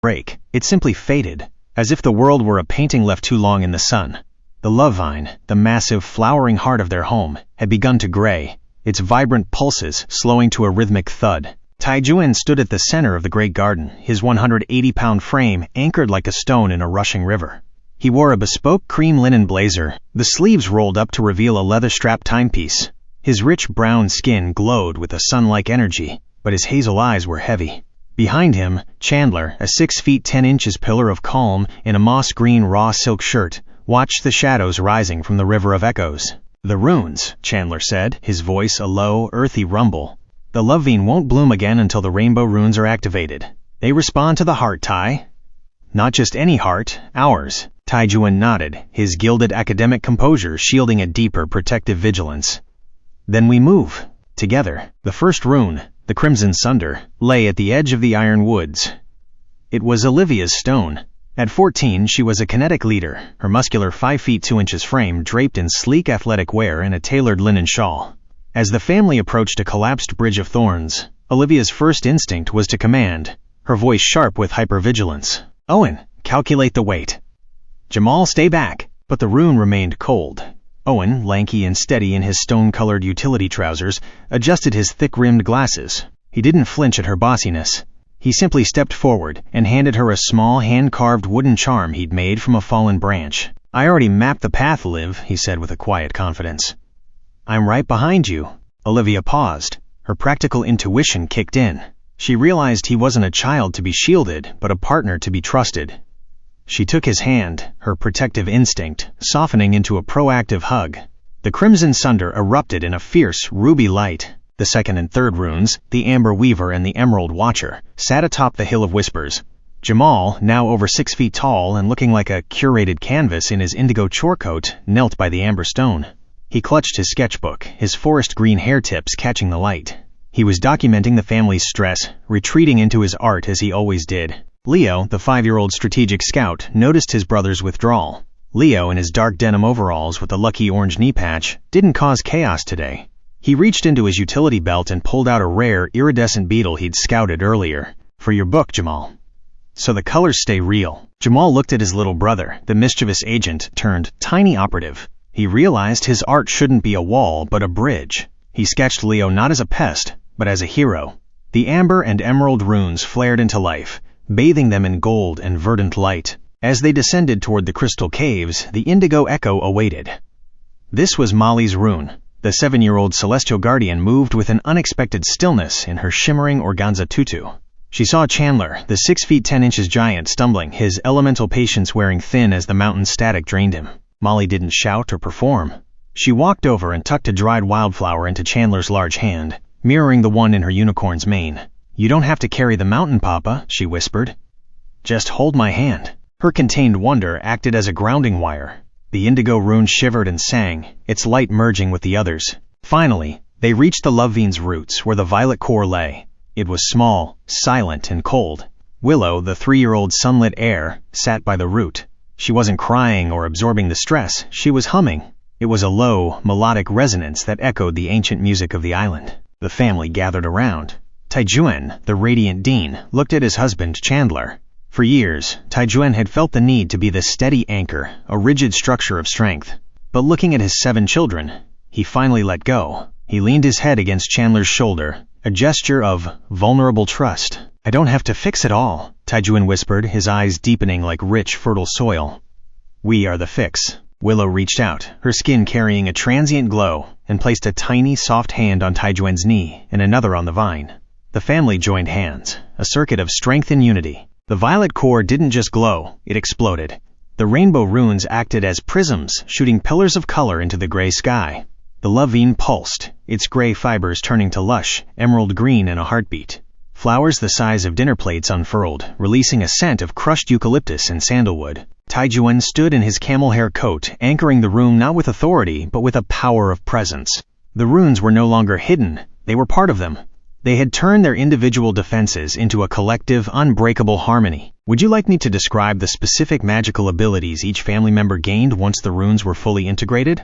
break. It simply faded, as if the world were a painting left too long in the sun. The love vine, the massive flowering heart of their home, had begun to gray, its vibrant pulses slowing to a rhythmic thud. Taijuan stood at the center of the great garden, his 180-pound frame anchored like a stone in a rushing river. He wore a bespoke cream linen blazer, the sleeves rolled up to reveal a leather-strapped timepiece. His rich brown skin glowed with a sun-like energy, but his hazel eyes were heavy. Behind him, Chandler, a 6 feet 10 inches pillar of calm in a moss-green raw silk shirt, watched the shadows rising from the river of echoes. "The runes," Chandler said, his voice a low, earthy rumble. "The love vine won't bloom again until the rainbow runes are activated. They respond to the heart, Tai." "Not just any heart, ours." Taijuan nodded, his gilded academic composure shielding a deeper protective vigilance. "Then we move. Together." The first rune, the Crimson Sunder, lay at the edge of the iron woods. It was Olivia's stone. At 14, she was a kinetic leader, her muscular 5 feet 2 inches frame draped in sleek athletic wear and a tailored linen shawl. As the family approached a collapsed bridge of thorns, Olivia's first instinct was to command, her voice sharp with hypervigilance. "Owen, calculate the weight." "Jamal, stay back." But the rune remained cold. Owen, lanky and steady in his stone-colored utility trousers, adjusted his thick-rimmed glasses. He didn't flinch at her bossiness. He simply stepped forward and handed her a small hand-carved wooden charm he'd made from a fallen branch. "I already mapped the path, Liv," he said with a quiet confidence. "I'm right behind you." Olivia paused. Her practical intuition kicked in. She realized he wasn't a child to be shielded, but a partner to be trusted. She took his hand, her protective instinct softening into a proactive hug. The Crimson Sunder erupted in a fierce, ruby light. The second and third runes, the Amber Weaver and the Emerald Watcher, sat atop the Hill of Whispers. Jamal, now over 6 feet tall and looking like a curated canvas in his indigo chore coat, knelt by the amber stone. He clutched his sketchbook, his forest green hair tips catching the light. He was documenting the family's stress, retreating into his art as he always did. Leo, the 5-year-old strategic scout, noticed his brother's withdrawal. Leo, in his dark denim overalls with a lucky orange knee patch, didn't cause chaos today. He reached into his utility belt and pulled out a rare, iridescent beetle he'd scouted earlier. "For your book, Jamal." "So the colors stay real." Jamal looked at his little brother, the mischievous agent turned tiny operative. He realized his art shouldn't be a wall, but a bridge. He sketched Leo not as a pest, but as a hero. The amber and emerald runes flared into life, bathing them in gold and verdant light. As they descended toward the crystal caves, the indigo echo awaited. This was Molly's rune. The 7-year-old celestial guardian moved with an unexpected stillness in her shimmering organza tutu. She saw Chandler, the 6 feet 10 inches giant, stumbling, his elemental patience wearing thin as the mountain static drained him. Molly didn't shout or perform. She walked over and tucked a dried wildflower into Chandler's large hand, mirroring the one in her unicorn's mane. "You don't have to carry the mountain, Papa," she whispered. "Just hold my hand." Her contained wonder acted as a grounding wire. The indigo rune shivered and sang, its light merging with the others. Finally, they reached the love vine's roots, where the violet core lay. It was small, silent, and cold. Willow, the 3-year-old sunlit heir, sat by the root. She wasn't crying or absorbing the stress, she was humming. It was a low, melodic resonance that echoed the ancient music of the island. The family gathered around. Taijuan, the radiant dean, looked at his husband, Chandler. For years, Taijuan had felt the need to be the steady anchor, a rigid structure of strength. But looking at his 7 children, he finally let go. He leaned his head against Chandler's shoulder, a gesture of vulnerable trust. "I don't have to fix it all," Taijuan whispered, his eyes deepening like rich, fertile soil. "We are the fix." Willow reached out, her skin carrying a transient glow, and placed a tiny, soft hand on Taijuan's knee and another on the vine. The family joined hands, a circuit of strength and unity. The violet core didn't just glow, it exploded. The rainbow runes acted as prisms, shooting pillars of color into the gray sky. The love vine pulsed, its gray fibers turning to lush, emerald green in a heartbeat. Flowers the size of dinner plates unfurled, releasing a scent of crushed eucalyptus and sandalwood. Taijuan stood in his camel hair coat, anchoring the room not with authority, but with a power of presence. The runes were no longer hidden, they were part of them. They had turned their individual defenses into a collective, unbreakable harmony. "Would you like me to describe the specific magical abilities each family member gained once the runes were fully integrated?"